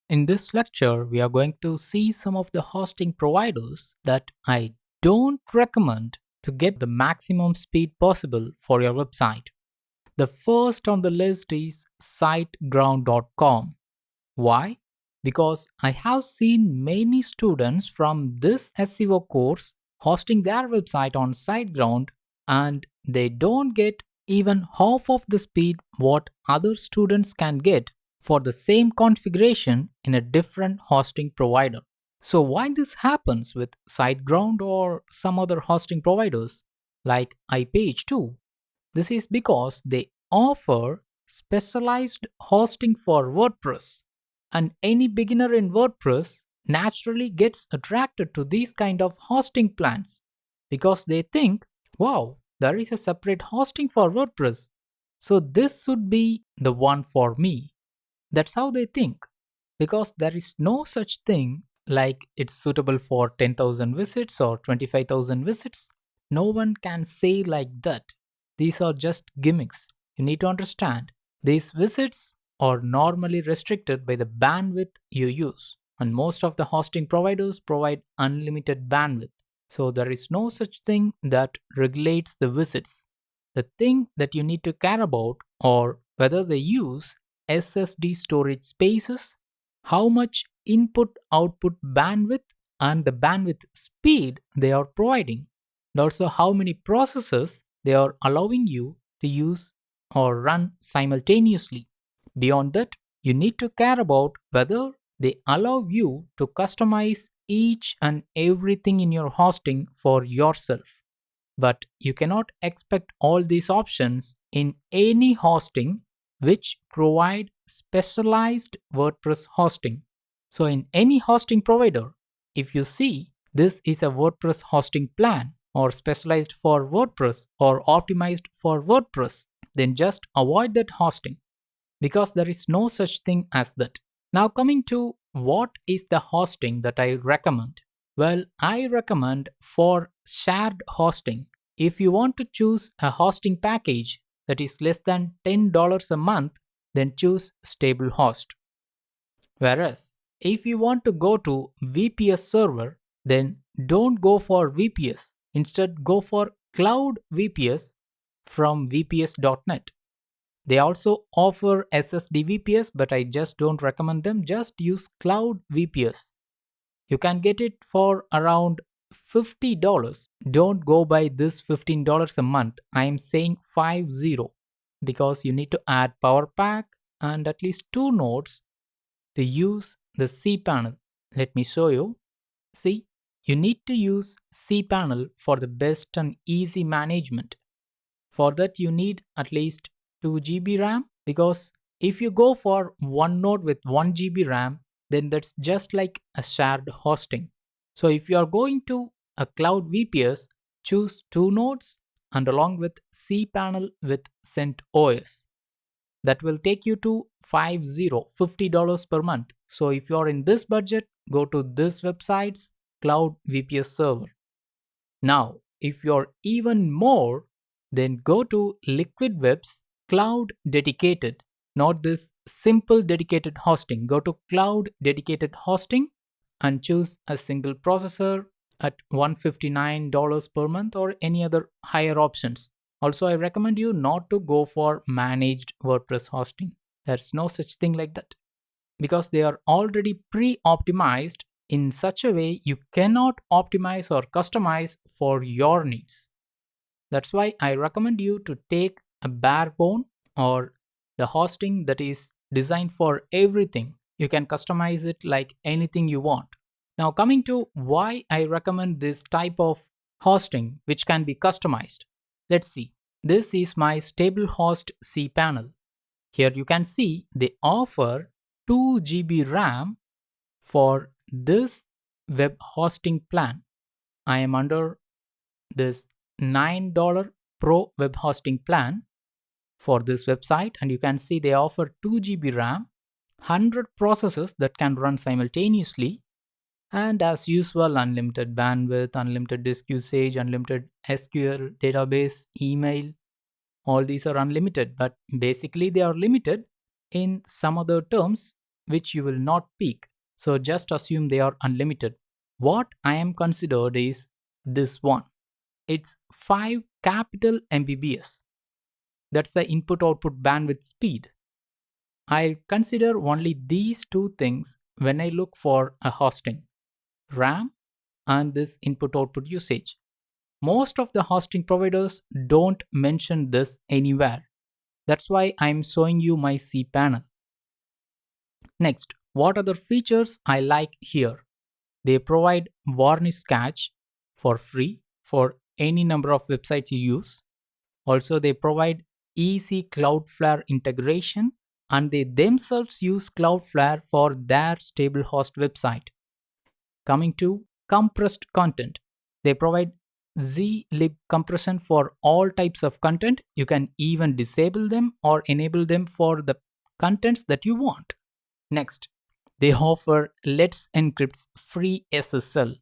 In this lecture, we are going to see some of the hosting providers that I don't recommend to get the maximum speed possible for your website. The first on the list is siteground.com. Why? Because I have seen many students from this SEO course hosting their website on SiteGround and they don't get even half of the speed what other students can get for the same configuration in a different hosting provider. So why this happens with SiteGround or some other hosting providers like iPage2? This is because they offer specialized hosting for WordPress, and any beginner in WordPress naturally gets attracted to these kind of hosting plans because they think, wow, there is a separate hosting for WordPress, so this should be the one for me. That's how they think, because there is no such thing like it's suitable for 10,000 visits or 25,000 visits. No one can say like that. These are just gimmicks. You need to understand. These visits are normally restricted by the bandwidth you use, and most of the hosting providers provide unlimited bandwidth. So there is no such thing that regulates the visits. The thing that you need to care about are whether they use SSD storage spaces, how much input output bandwidth, and the bandwidth speed they are providing, and also how many processes they are allowing you to use or run simultaneously. Beyond that, you need to care about whether they allow you to customize each and everything in your hosting for yourself. But you cannot expect all these options in any hosting which provide specialized WordPress hosting. So in any hosting provider, if you see this is a WordPress hosting plan or specialized for WordPress or optimized for WordPress, then just avoid that hosting because there is no such thing as that. Now coming to what is the hosting that I recommend? Well, I recommend for shared hosting. If you want to choose a hosting package that is less than $10 a month, then choose stable host. Whereas if you want to go to VPS server, then don't go for VPS. Instead, go for Cloud VPS from vps.net. They also offer SSD VPS, but I just don't recommend them. Just use Cloud VPS. You can get it for around $50. Don't go by this $15 a month. I am saying 50 because you need to add Power Pack and at least 2 nodes to use the cPanel. Let me show you. See, you need to use cPanel for the best and easy management. For that, you need at least 2 GB RAM because if you go for one node with 1 GB RAM, then that's just like a shared hosting. So if you are going to a cloud VPS, choose 2 nodes and along with cPanel with CentOS. That will take you to $50 per month. So if you are in this budget, go to this website's cloud VPS server. Now, if you're even more, then go to Liquid Web's cloud dedicated, not this simple dedicated hosting. Go to cloud dedicated hosting and choose a single processor at $159 per month or any other higher options. Also, I recommend you not to go for managed WordPress hosting. There's no such thing like that because they are already pre-optimized in such a way you cannot optimize or customize for your needs. That's why I recommend you to take a bare bone or the hosting that is designed for everything. You can customize it like anything you want. Now coming to why I recommend this type of hosting which can be customized. Let's see. This is my stable host cPanel. Here you can see they offer 2 GB RAM for this web hosting plan. I am under this $9 Pro web hosting plan for this website, and you can see they offer 2 GB RAM, 100 processes that can run simultaneously, and as usual, unlimited bandwidth, unlimited disk usage, unlimited SQL database, email. All these are unlimited, but basically they are limited in some other terms which you will not peak. So just assume they are unlimited. What I am considered is this one. It's 5 capital Mbps. That's the input output bandwidth speed. I consider only these two things when I look for a hosting: RAM and this input output usage. Most of the hosting providers don't mention this anywhere. That's why I'm showing you my cPanel. Next, what other features I like here? They provide varnish catch for free for any number of websites you use. Also, they provide easy Cloudflare integration, and they themselves use Cloudflare for their stable host website. Coming to compressed content, they provide zlib compression for all types of content. You can even disable them or enable them for the contents that you want. Next, they offer Let's Encrypt's free SSL.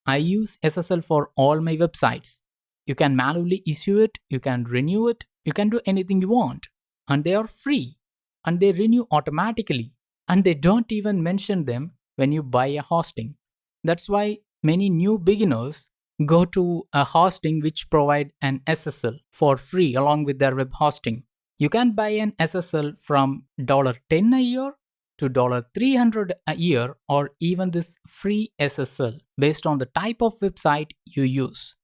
I use SSL for all my websites. You can manually issue it, you can renew it, you can do anything you want. And they are free. And they renew automatically. And they don't even mention them when you buy a hosting. That's why many new beginners go to a hosting which provide an SSL for free along with their web hosting. You can buy an SSL from $10 a year to $300 a year, or even this free SSL based on the type of website you use.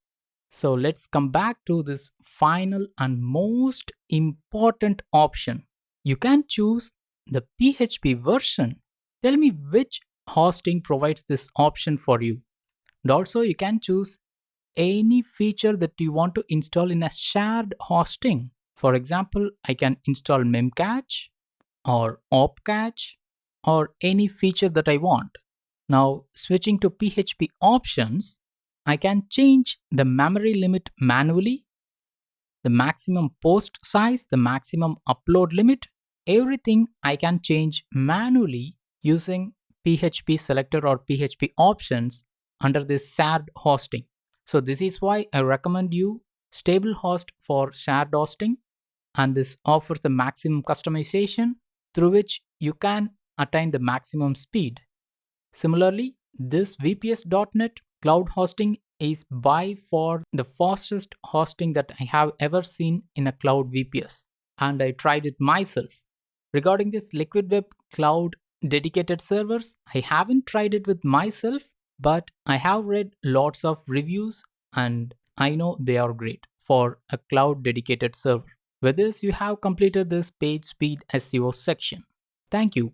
So let's come back to this final and most important option. You can choose the PHP version. Tell me which hosting provides this option for you. And also you can choose any feature that you want to install in a shared hosting. For example, I can install memcache or opcache or any feature that I want. Now, switching to PHP options, I can change the memory limit manually, the maximum post size, the maximum upload limit, everything I can change manually using PHP selector or PHP options under this shared hosting. So this is why I recommend you StableHost for shared hosting, and this offers the maximum customization through which you can attain the maximum speed. Similarly, this VPS.NET cloud hosting is by far the fastest hosting that I have ever seen in a cloud VPS, and I tried it myself. Regarding this Liquid Web cloud dedicated servers, I haven't tried it with myself, but I have read lots of reviews and I know they are great for a cloud dedicated server. With this, you have completed this Pagespeed SEO section. Thank you.